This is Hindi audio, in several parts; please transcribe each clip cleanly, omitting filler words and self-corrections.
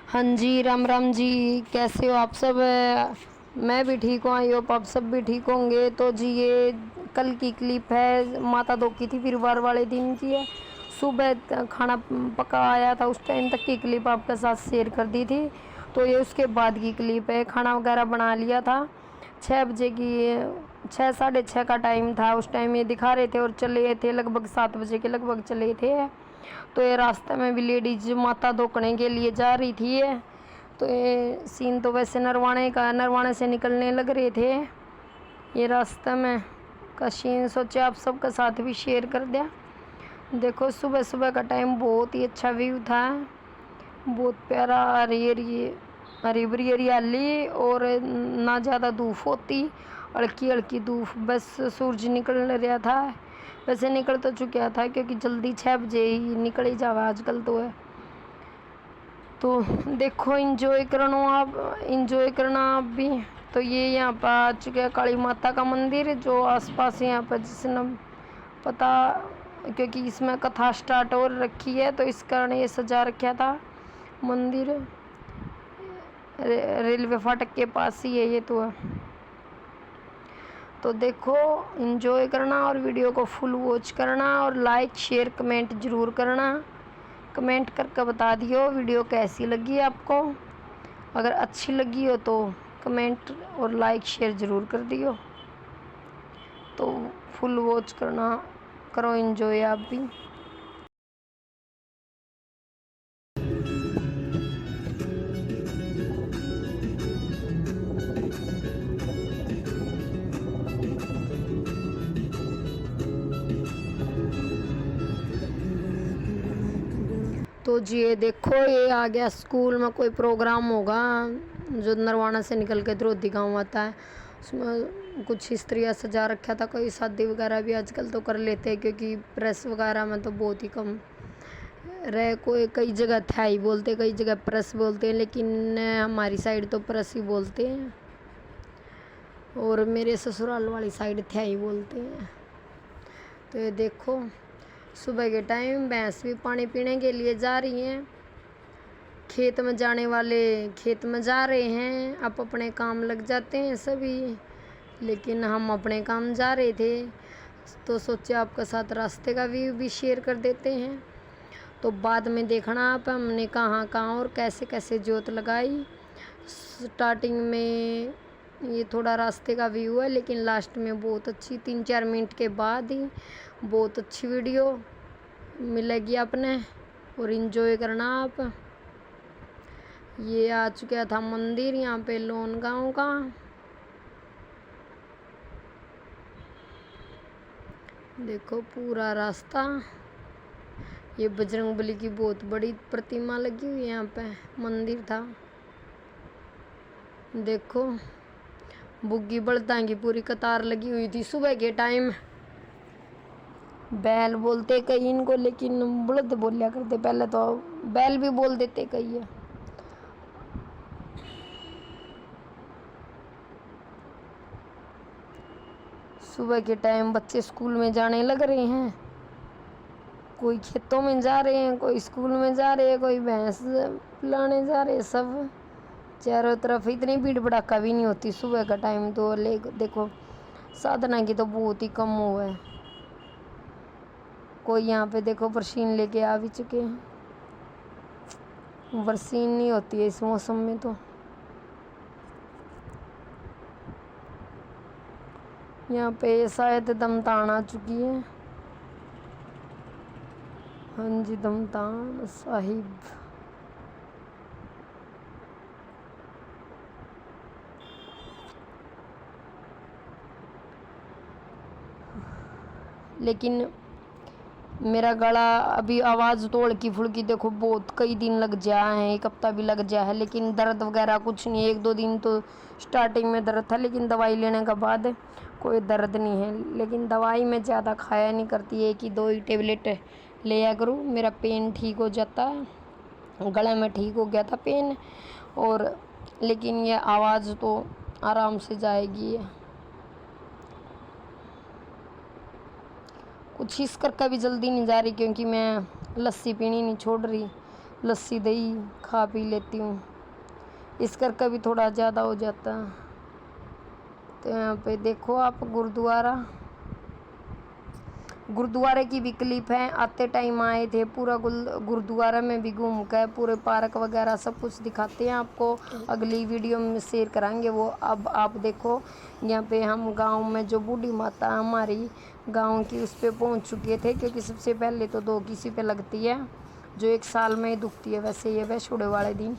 हाँ जी, राम राम जी। कैसे हो आप सब? मैं भी ठीक हूँ। आई होप आप सब भी ठीक होंगे। तो जी ये कल की क्लिप है, माता दो की थी, फिरवार वाले दिन की है। सुबह खाना पका आया था, उस टाइम तक की क्लिप आपके साथ शेयर कर दी थी। तो ये उसके बाद की क्लिप है। खाना वगैरह बना लिया था। 6 बजे की 6 साढ़े 6 का टाइम था। उस टाइम ये दिखा रहे थे और चले थे लगभग 7 बजे के लगभग चले थे। तो ये रास्ते में भी लेडीज माता धोने के लिए जा रही थी। ये तो ये सीन तो वैसे नरवाणे का, नरवाणे से निकलने लग रहे थे। ये रास्ते में का सीन सोचे आप सबके साथ भी शेयर कर दिया। देखो सुबह सुबह का टाइम बहुत ही अच्छा व्यू था, बहुत प्यारा। हरी भरी हरियाली और ना ज़्यादा धूप होती, हल्की हल्की धूप, बस सूरज निकल रहा था। वैसे निकल तो चुका था क्योंकि जल्दी 6 बजे ही निकल ही जावा आजकल तो है। तो देखो इंजॉय करना आप, इंजॉय करना आप भी। तो ये यहाँ पर आ चुके हैं काली माता का मंदिर, जो आसपास यहाँ पर जिसने पता, क्योंकि इसमें कथा स्टार्ट हो रखी है तो इस कारण ये सजा रखा था मंदिर। रेलवे फाटक के पास ही है ये तो है। तो देखो एंजॉय करना और वीडियो को फुल वॉच करना और लाइक शेयर कमेंट ज़रूर करना। कमेंट करके बता दियो वीडियो कैसी लगी आपको। अगर अच्छी लगी हो तो कमेंट और लाइक शेयर ज़रूर कर दियो। तो फुल वॉच करना, करो एंजॉय आप भी। तो जी ये देखो ये आ गया स्कूल में कोई प्रोग्राम होगा, जो नरवाना से निकल के द्रोधी गांव आता है। उसमें कुछ इस तरह सजा रखा था। कोई शादी वगैरह भी आजकल तो कर लेते हैं, क्योंकि प्रेस वगैरह में तो बहुत ही कम रहे। कोई कई जगह था ही बोलते, कई जगह प्रेस बोलते हैं, लेकिन हमारी साइड तो प्रेस ही बोलते हैं और मेरे ससुराल वाली साइड था ही बोलते हैं। तो ये देखो सुबह के टाइम भैंस भी पानी पीने के लिए जा रही हैं। खेत में जाने वाले खेत में जा रहे हैं, आप अपने काम लग जाते हैं सभी, लेकिन हम अपने काम जा रहे थे तो सोचे आपके साथ रास्ते का व्यू भी शेयर कर देते हैं। तो बाद में देखना आप हमने कहाँ कहाँ और कैसे कैसे जोत लगाई। स्टार्टिंग में ये थोड़ा रास्ते का व्यू है, लेकिन लास्ट में बहुत अच्छी 3-4 मिनट के बाद ही बहुत अच्छी वीडियो मिलेगी आपने और इन्जॉय करना आप। ये आ चुका था मंदिर यहाँ पे लोन गांव का। देखो पूरा रास्ता। ये बजरंगबली की बहुत बड़ी प्रतिमा लगी हुई है, यहाँ पे मंदिर था। देखो बुग्गी बलदां की पूरी कतार लगी हुई थी सुबह के टाइम। बैल बोलते कई इनको, लेकिन बलद बोलिया करते पहले तो, बैल भी बोल देते कई है। सुबह के टाइम बच्चे स्कूल में जाने लग रहे हैं, कोई खेतों में जा रहे हैं, कोई स्कूल में जा रहे हैं, कोई भैंस पिलाने जा रहे हैं। सब चारों तरफ इतनी भीड़ भड़ाका भी नहीं होती सुबह का टाइम तो। ले देखो साधना की तो बहुत ही कम हुआ है। कोई यहाँ पे देखो बरसीन लेके आ भी चुके हैं। बरसीन नहीं होती है इस मौसम में तो। यहाँ पे शायद दमतान आ चुकी है। हाँ जी दमतान साहिब। लेकिन मेरा गला अभी आवाज़ तो हल्की फुल्की देखो, बहुत कई दिन लग जा है, 1 हफ्ता भी लग जा है, लेकिन दर्द वगैरह कुछ नहीं है। 1-2 दिन तो स्टार्टिंग में दर्द था, लेकिन दवाई लेने के बाद कोई दर्द नहीं है। लेकिन दवाई मैं ज़्यादा खाया नहीं करती है कि 2 ही टेबलेट लिया करूँ, मेरा पेन ठीक हो जाता है। गले में ठीक हो गया था पेन, और लेकिन ये आवाज़ तो आराम से जाएगी। कुछ इस करके भी जल्दी नहीं जा रही, क्योंकि मैं लस्सी पीनी नहीं छोड़ रही। लस्सी दही खा पी लेती हूँ, इस कर कभी थोड़ा ज़्यादा हो जाता है। तो यहाँ पे देखो आप गुरुद्वारे की भी क्लिप है। आते टाइम आए थे, पूरा गुरुद्वारा में भी घूम कर पूरे पार्क वगैरह सब कुछ दिखाते हैं आपको, अगली वीडियो में शेयर कराएंगे वो। अब आप देखो यहाँ पे हम गांव में जो बूढ़ी माता हमारी गांव की उस पर पहुँच चुके थे, क्योंकि सबसे पहले तो दो किसी पे लगती है जो 1 साल में ही दुखती है। वैसे ये वैष्णो वाले दिन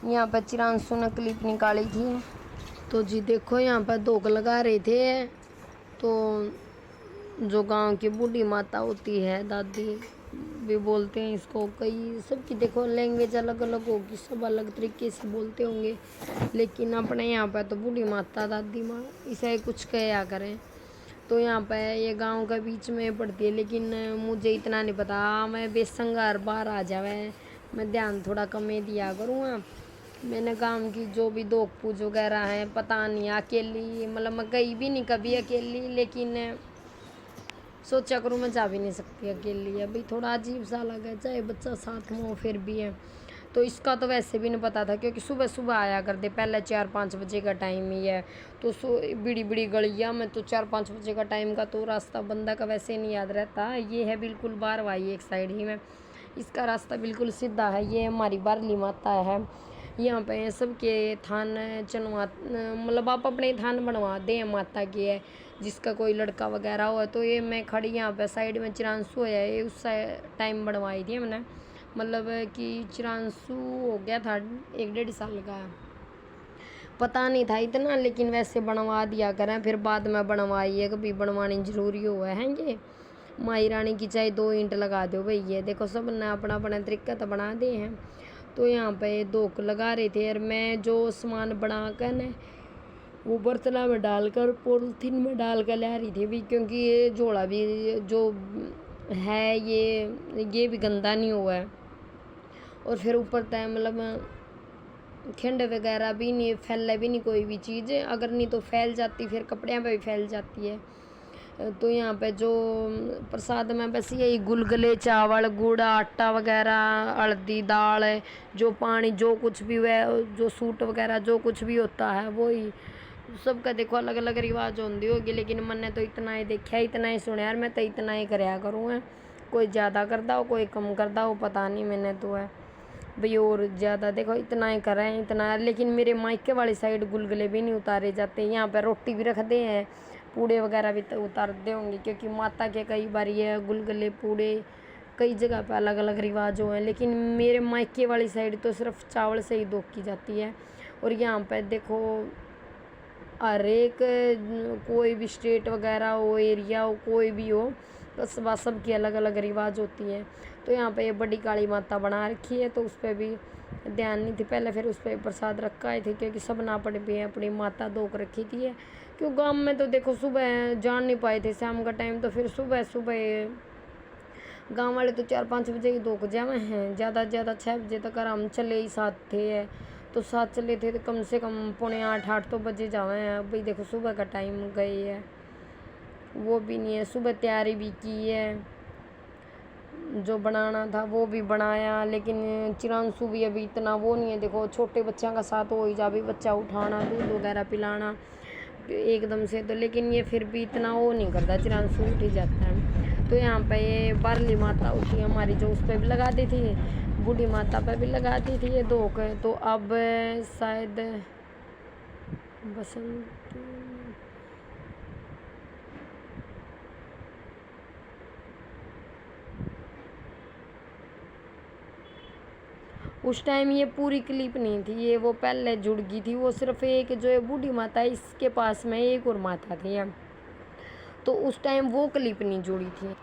यहाँ पर चिरांशु ने क्लिप निकाली थी। तो जी देखो यहाँ पर धोख लगा रहे थे, तो जो गांव की बूढ़ी माता होती है, दादी भी बोलते हैं इसको, कई सबकी देखो लैंग्वेज अलग अलग होगी, सब अलग तरीके से बोलते होंगे, लेकिन अपने यहाँ पर तो बूढ़ी माता दादी माँ इसे कुछ कहा करें। तो यहाँ पर ये गांव का बीच में पड़ती है, लेकिन मुझे इतना नहीं पता, मैं बेसंगार बाहर आ जावे, मैं ध्यान थोड़ा कम ही दिया करूँगा। मैंने गांव की जो भी दोख पूज वगैरह है पता नहीं, अकेली मतलब मैं गई भी नहीं कभी अकेली, लेकिन सोचा करूँ मैं जा भी नहीं सकती अकेली, अभी थोड़ा अजीब सा लगा, चाहे बच्चा साथ में हो फिर भी है। तो इसका तो वैसे भी नहीं पता था, क्योंकि सुबह सुबह आया करते, पहले 4-5 बजे का टाइम ही है, तो बड़ी बड़ी गलियाँ में तो 4-5 बजे का टाइम का तो रास्ता बंदा का वैसे नहीं याद रहता। ये है बिल्कुल बारवाई एक साइड ही में, इसका रास्ता बिल्कुल सीधा है। ये हमारी बारली माता है, यहाँ पे सबके थान चनवा मतलब आप अपने थान बनवा दें माता के है, जिसका कोई लड़का वगैरह हो। तो ये मैं खड़ी यहाँ पे साइड में चिरांशु है, ये उस टाइम बनवाई थी हमने, मतलब कि चिरांशु हो गया था 1-1.5 साल का, पता नहीं था इतना, लेकिन वैसे बनवा दिया करें, फिर बाद में बनवाई है, कभी बनवानी ज़रूरी हुआ है। ये माई रानी की चाहे 2 ईंट लगा दो भाई, ये देखो सब ने अपना अपना तरीका तो बना दिए हैं। तो यहाँ पे धोख लगा रहे थे, और मैं जो सामान बना कर न वो बर्तना में डालकर पॉलीथीन में डाल कर ला रही थी भी, क्योंकि ये झोला भी जो है ये भी गंदा नहीं हुआ है, और फिर ऊपर तय मतलब खंड वगैरह भी नहीं फैले भी नहीं कोई भी चीज़, अगर नहीं तो फैल जाती, फिर कपड़े पे भी फैल जाती है। तो यहाँ पे जो प्रसाद में बस यही गुलगुले, चावल, गुड़, आटा वगैरह, हल्दी, दाल, जो पानी, जो कुछ भी वह जो सूट वगैरह जो कुछ भी होता है वो ही सबका देखो अलग अलग रिवाज होती होगी, लेकिन मैंने तो इतना ही देखा, इतना ही सुना, यार मैं तो इतना ही कराया करूँ। कोई ज़्यादा करता हो कोई कम करता हो पता नहीं, मैंने तो है भाई और ज़्यादा देखो इतना ही करें इतना। लेकिन मेरे मायके वाली साइड गुलगुले भी नहीं उतारे जाते, यहाँ पर रोटी भी रखते हैं, पूड़े वगैरह भी तो उतारते होंगे, क्योंकि माता के कई बार ये गुलगुले पूड़े कई जगह पे अलग अलग रिवाजों हैं, लेकिन मेरे मायके वाली साइड तो सिर्फ चावल से ही धोख की जाती है। और यहाँ पर देखो हर एक कोई भी स्टेट वगैरह हो, एरिया हो, कोई भी हो, बस वह सब की अलग अलग रिवाज होती हैं। तो यहाँ पे ये बड़ी काली माता बना रखी है, तो उस पर भी ध्यान नहीं थी पहले, फिर उस पर प्रसाद रखा ही थे, क्योंकि सब नापड़ भी अपनी माता धोख रखी थी है। क्यों गाँव में तो देखो सुबह जान नहीं पाए थे शाम का टाइम, तो फिर सुबह सुबह गांव वाले तो 4-5 बजे ही धोख जावे हैं, ज़्यादा से ज़्यादा 6 बजे तक हम चले ही साथ थे, तो साथ चले थे तो कम से कम 7:45-8 तो बजे जावे हैं। अभी देखो सुबह का टाइम गई है, वो भी नहीं है, सुबह तैयारी भी की है, जो बनाना था वो भी बनाया, लेकिन चिरांशु भी अभी इतना वो नहीं है, देखो छोटे बच्चों का साथ हो ही जा भी, बच्चा उठाना दूध वगैरह पिलाना एकदम से, तो लेकिन ये फिर भी इतना वो नहीं करता, चिरांशु उठ ही जाता है। तो यहाँ पे ये बारली माता होती है हमारी, जो उस पर भी लगा दी थी, बूढ़ी माता पर भी लगा दी थी ये धोख। तो अब शायद बसंत उस टाइम ये पूरी क्लिप नहीं थी, ये वो पहले जुड़ गई थी, वो सिर्फ एक जो है बूढ़ी माता है इसके पास में एक और माता थी, तो उस टाइम वो क्लिप नहीं जुड़ी थी।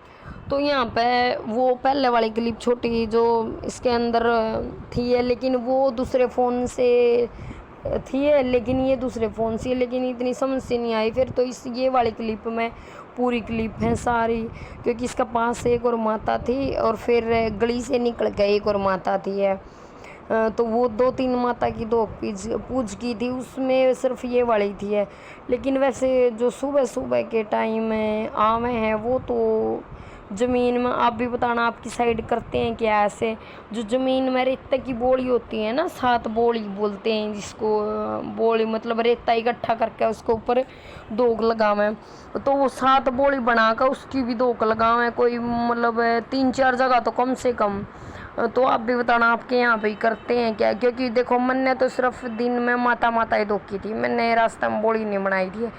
तो यहाँ पे वो पहले वाली क्लिप छोटी जो इसके अंदर थी है, लेकिन वो दूसरे फ़ोन से थी है, लेकिन ये दूसरे फ़ोन से, लेकिन इतनी समझ से नहीं आई फिर, तो इस ये वाली क्लिप में पूरी क्लिप है सारी, क्योंकि इसका पास एक और माता थी और फिर गली से निकल गई एक और माता थी है, तो वो 2-3 माता की धोख पूज की थी, उसमें सिर्फ ये वाली थी है। लेकिन वैसे जो सुबह सुबह के टाइम में आवे हैं वो तो ज़मीन में आप भी बताना आपकी साइड करते हैं क्या ऐसे। जो ज़मीन में रेता की बोली होती है ना, 7 बोली बोलते हैं जिसको, बोली मतलब रेता इकट्ठा करके उसके ऊपर दोग लगावें, तो वो 7 बोली बनाकर उसकी भी दोग लगावें, कोई मतलब 3-4 जगह तो कम से कम। तो आप भी बताना आपके यहाँ पे ही करते हैं क्या, क्योंकि देखो मैंने तो सिर्फ दिन में माता ही धोखी थी, मैंने रास्ते में बोली नहीं बनाई थी।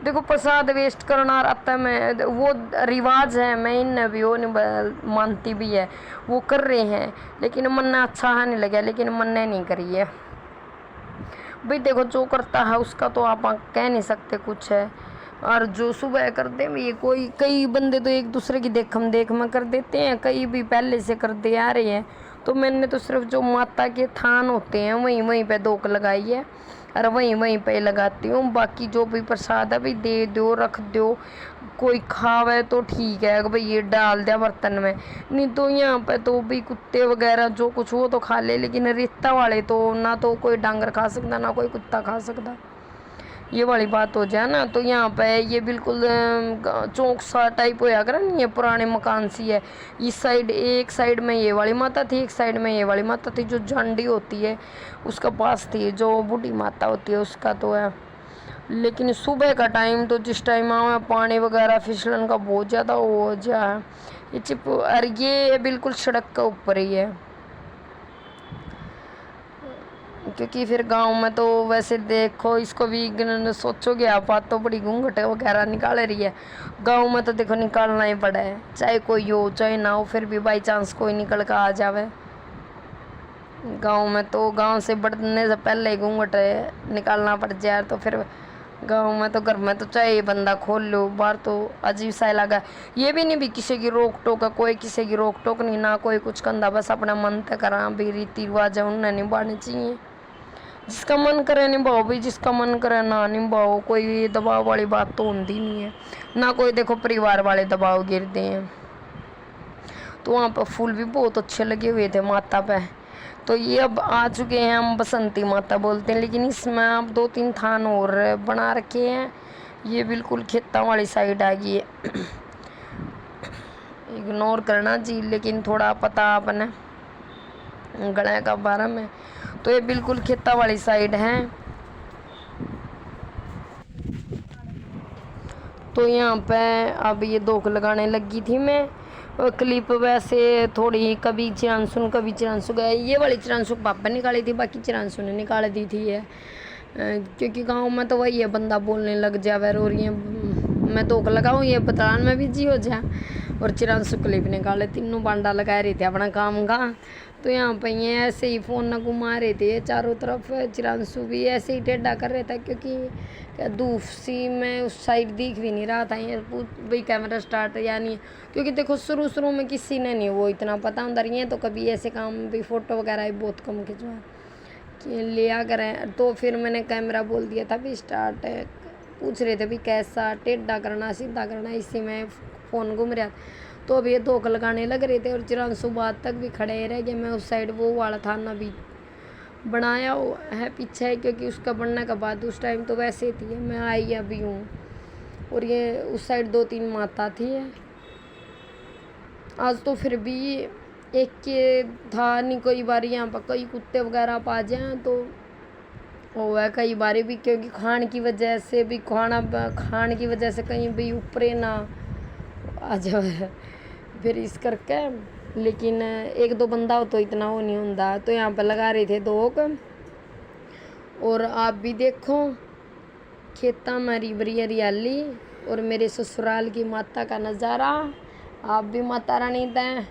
देखो प्रसाद वेस्ट करना आता मैं वो रिवाज है, मैं इन भी वो नहीं मानती भी है, वो कर रहे हैं, लेकिन मन अच्छा नहीं लगा, लेकिन मन ने नहीं करी है भाई। देखो जो करता है उसका तो आप कह नहीं सकते कुछ है। और जो सुबह करते हैं ये कोई कई बंदे तो एक दूसरे की देखम देख में कर देते हैं, कई भी पहले से करते आ रहे हैं। तो मैंने तो सिर्फ जो माता के थान होते हैं वहीं वहीं पे दोक लगाई है और वहीं वहीं पे लगाती हूँ। बाकी जो भी प्रसाद है भाई दे दो, रख दो, कोई खावे तो ठीक है भाई ये डाल दिया बर्तन में, नहीं तो यहाँ पे तो भाई कुत्ते वगैरह जो कुछ वो तो खा ले, लेकिन रेता वाले तो ना तो कोई डांगर खा सकता ना कोई कुत्ता खा सकता, ये वाली बात हो जाए ना। तो यहाँ पे ये बिल्कुल चौक सा टाइप होया कर नहीं, ये पुराने मकान सी है। इस साइड एक साइड में ये वाली माता थी, एक साइड में ये वाली माता थी। जो झंडी होती है उसका पास थी, जो बूढ़ी माता होती है उसका तो है। लेकिन सुबह का टाइम तो जिस टाइम आवे पानी वगैरह फिसलन का बहुत ज़्यादा हो जाए, ये चिप और ये बिल्कुल सड़क के ऊपर ही है, क्योंकि फिर गांव में तो वैसे देखो इसको भी सोचोगे आप, तो बड़ी घूंघट वगैरह निकाल रही है। गांव में तो देखो निकालना ही पड़ा है, चाहे कोई हो चाहे ना हो, फिर भी बाई चांस कोई निकल कर आ जावे। गांव में तो गांव से बढ़ने से पहले ही घूंघट निकालना पड़ जाए, तो फिर गांव में तो घर में तो चाहे बंदा खोल लो, बाहर तो अजीब सा लगा। ये भी नहीं भी किसी की रोक टोक है, कोई किसी की रोक टोक नहीं, ना कोई कुछ कंधा, बस अपना मन तक करा भी रीति रिवाज है उन्हें निभाने चाहिए। जिसका मन करे निभाओ भाई, जिसका मन करे ना निभाओ, कोई दबाव वाली बात तो होती नहीं है, ना कोई देखो परिवार वाले दबाव गिरते हैं। तो वहाँ पर फूल भी बहुत अच्छे लगे हुए थे माता पे। तो ये अब आ चुके हैं, हम बसंती माता बोलते हैं, लेकिन इसमें आप 2-3 थान और बना रखे हैं। ये बिल्कुल खेतों वाली साइड आ गई है, इग्नोर करना जी, लेकिन थोड़ा पता अपने गले का बारे में। तो ये बिल्कुल खेता वाली साइड है। तो यहाँ पे अब ये दोक लगाने लगी थी मैं। क्लिप वैसे थोड़ी कभी चिरांसुन कभी चिरांसु गए, ये वाली चिरांसु पापा निकाली थी, बाकी चिरांसु ने निकाल दी थी है। क्योंकि गांव में तो वही है, बंदा बोलने लग जावे और ये मैं दोक लगाऊँ ये बतलान में बिजी हो जाए, और चिरांसु क्लिप निकाले, तीनों बांडा लगा रहे थे अपना काम का। तो यहाँ पे ये ऐसे ही फ़ोन न घुमा रहे थे चारों तरफ। चिरांसु भी ऐसे ही टेढ़ा कर रहा था, क्योंकि धूप सी में उस साइड दिख भी नहीं रहा था। ये भाई कैमरा स्टार्ट यानी, क्योंकि देखो शुरू में किसी ने नहीं वो इतना पता अंदर, ये तो कभी ऐसे काम भी फ़ोटो वगैरह भी बहुत कम खिंचवा लिया करें। तो फिर मैंने कैमरा बोल दिया था भी स्टार्ट, पूछ रहे थे भी कैसा टेढ़ा करना सीधा करना, इसी में फ़ोन घूम रहा। तो अब ये धोख लगाने लग रहे थे, और चिरांसु बाद तक भी खड़े रह गए। मैं उस साइड वो वाला थाना भी बनाया है पीछे, क्योंकि उसका बनने के बाद उस टाइम तो वैसे थी, मैं आई अभी हूँ। और ये उस साइड 2-3 माता थी। आज तो फिर भी एक के था नहीं, कई बार यहाँ पर कई कुत्ते वगैरह पा जाए तो वो है कई बार भी, क्योंकि खान की वजह से भी खान की वजह से कहीं भी ऊपरे ना आ जाए फिर इस करके। लेकिन 1-2 बंदा हो तो इतना वो नहीं होता। तो यहाँ पर लगा रहे थे दोक। और आप भी देखो खेता में हरी भरी हरियाली और मेरे ससुराल की माता का नज़ारा। आप भी माता रानी दें,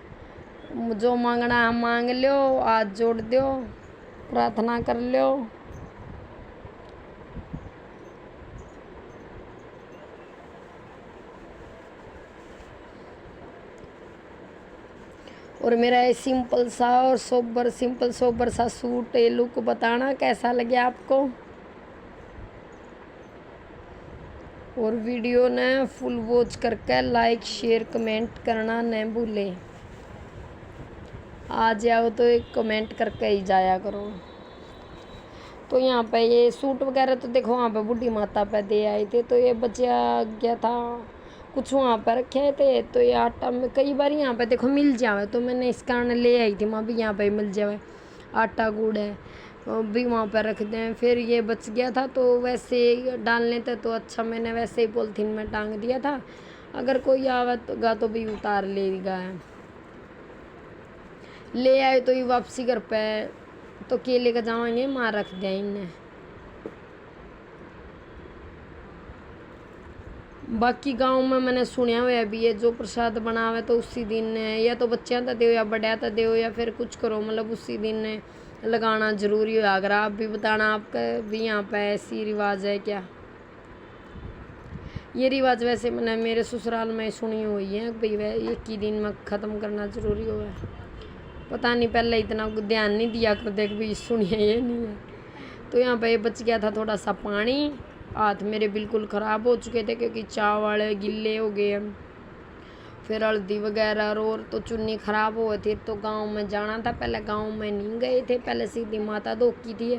जो मांगना है मांग लो, हाथ जोड़ दो, प्रार्थना कर लो। और मेरा ये सिंपल सा और सिंपल सोबर सा सूट ये लुक बताना कैसा लगे आपको। और वीडियो ने फुल वॉच करके लाइक शेयर कमेंट करना न भूलें। आ जाओ तो एक कमेंट करके ही जाया करो। तो यहाँ पे ये सूट वगैरह तो देखो वहाँ पे बूढ़ी माता पे दे आए थे, तो ये बचा गया था कुछ वहाँ पर रखे थे। तो ये आटा में कई बार यहाँ पे देखो मिल जावे, तो मैंने इस कारण ले आई थी, वहाँ भी यहाँ पे मिल जावे आटा गुड़ है, भी वहाँ पर रख दें। फिर ये बच गया था तो वैसे डालने थे तो अच्छा, मैंने वैसे ही पॉलीथीन में टांग दिया था, अगर कोई आवेगा तो भी उतार लेगा। ले आए तो ये वापसी घर पे तो केले का जाएंगे, माँ रख दिया इन्हें। बाकी गांव में मैंने सुना हुआ है भी, ये जो प्रसाद बनावे तो उसी दिन या तो बच्चियां तो दो या बड़िया तो दो या फिर कुछ करो, मतलब उसी दिन लगाना जरूरी है। अगर आप भी बताना आपका भी यहाँ पे ऐसी रिवाज है क्या? ये रिवाज वैसे मैंने मेरे ससुराल में सुनी हुई है भाई, वह एक ही दिन में ख़त्म करना जरूरी हो है। पता नहीं पहले इतना ध्यान नहीं दिया कर, देख भी सुनिए ये नहीं है। तो यहाँ पे बच गया था थोड़ा सा पानी, हाथ मेरे बिल्कुल ख़राब हो चुके थे क्योंकि चावल गिल्ले हो गए, फिर हल्दी वगैरह और तो चुन्नी ख़राब हो गई थी। तो गांव में जाना था, पहले गांव में नहीं गए थे, पहले सीधी माता धोकी थी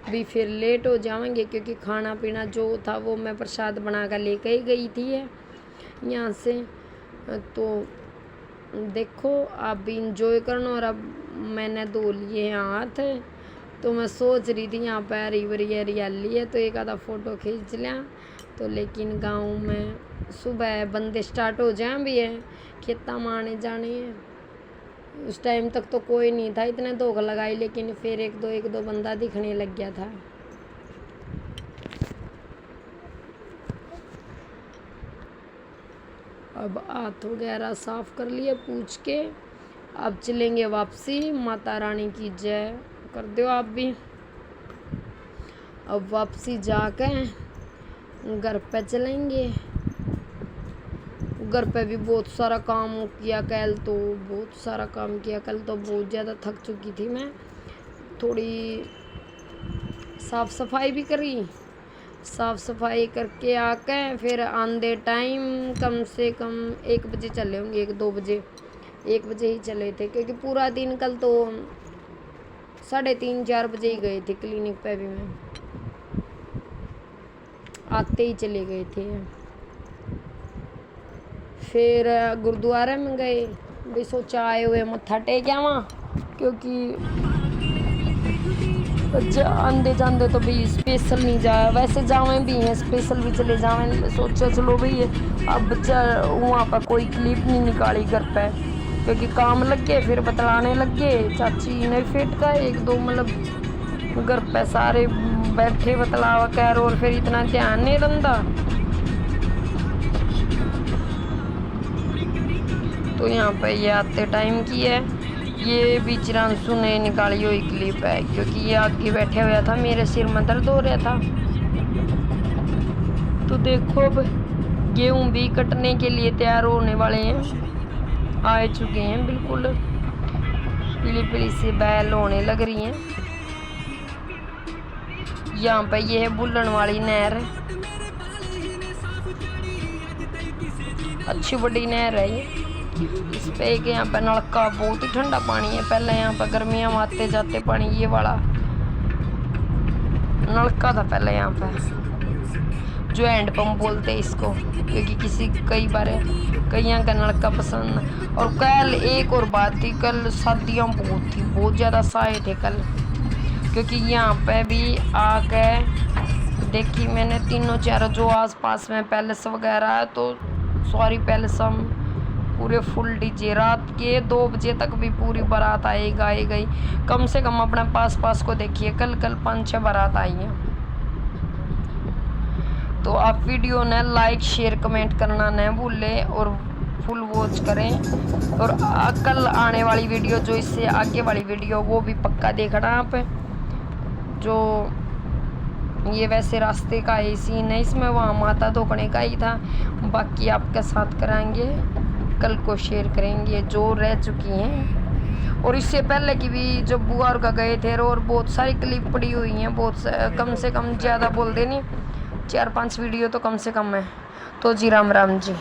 भी, फिर लेट हो जाएंगे क्योंकि खाना पीना जो था वो मैं प्रसाद बना कर लेकर ही गई थी यहाँ से। तो देखो आप भी इंजॉय करना। और अब मैंने धो लिए हाथ, तो मैं सोच रही थी यहाँ पर हरी भरी हरियाली है तो एक आधा फ़ोटो खींच लिया। तो लेकिन गांव में सुबह बंदे स्टार्ट हो जाए भी है, खेता में आने जाने हैं। उस टाइम तक तो कोई नहीं था, इतने धोखा लगाई, लेकिन फिर एक दो बंदा दिखने लग गया था। अब हाथ वगैरह साफ कर लिए पूछ के, अब चलेंगे वापसी। माता रानी की जय कर दो आप भी। अब वापसी जाके घर पे चलेंगे। घर पे भी बहुत सारा काम किया कल, तो बहुत सारा काम किया कल, तो बहुत ज़्यादा थक चुकी थी मैं। थोड़ी साफ़ सफाई भी करी, साफ़ सफाई करके आके फिर आंधे टाइम कम से कम 1 बजे चले होंगे, 1-2 बजे, 1 बजे ही चले थे क्योंकि पूरा दिन कल तो 3:30-4 बजे ही गए थे क्लिनिक पे भी, मैं आते ही चले गए थे। फिर गुरुद्वारे में गए भी, सोचा आए हुए मत्था टेक आवा क्योंकि आंदे जाते तो भी स्पेशल नहीं जाए, वैसे जावे भी हैं स्पेशल भी चले जावे। सोचा चलो भाई अब वहाँ पर कोई क्लिप नहीं निकाली घर पे क्योंकि काम लग गए, फिर बतलाने लग गए चाची ने फिट का 1-2, मतलब घर पे सारे बैठे बतलावा कर, और फिर इतना ध्यान नहीं रहा। तो यहाँ पे ये आते टाइम की है, ये भी चिरांशु ने निकाली हुई क्लिप है क्योंकि ये आगे बैठे हुआ था, मेरे सिर में दर्द हो रहा था। तो देखो अब गेहूँ भी कटने के लिए तैयार होने वाले हैं, आ चुके हैं, बिल्कुल पीली पीली सी बैल होने लग रही हैं। यहाँ पे ये है बुल्लन वाली नहर, अच्छी बड़ी नहर है ये। इस पे एक यहाँ पे नलका, बहुत ही ठंडा पानी है। पहले यहाँ पे गर्मियाँ में आते जाते पानी, ये वाला नलका था पहले यहाँ पे, जो हैंड पंप बोलते हैं इसको क्योंकि कई बार कईयाँ का नलका पसंद। और कल एक और बात थी, कल सर्दियाँ बहुत थी, बहुत ज़्यादा साए थे कल, क्योंकि यहाँ पे भी आके देखी मैंने तीनों चारों जो आसपास में पैलेस वगैरह है, तो सॉरी पैलेस हम पूरे फुल डीजे, रात के 2 बजे तक भी पूरी बारात आई गई। कम से कम अपने पास को देखिए, कल 5-6 बारात आई हैं। तो आप वीडियो ने लाइक शेयर कमेंट करना न भूलें और फुल वॉच करें। और कल आने वाली वीडियो, जो इससे आगे वाली वीडियो, वो भी पक्का देखना आप। जो ये वैसे रास्ते का ही सीन है, इसमें वहाँ माता धोकने का ही था, बाकी आपके साथ कराएंगे, कल को शेयर करेंगे जो रह चुकी हैं। और इससे पहले की भी जब बुआ और का गए थे, और बहुत सारी क्लिप पड़ी हुई हैं, बहुत कम से कम, ज़्यादा बोल देनी 4-5 वीडियो तो कम से कम है। तो जी राम राम जी।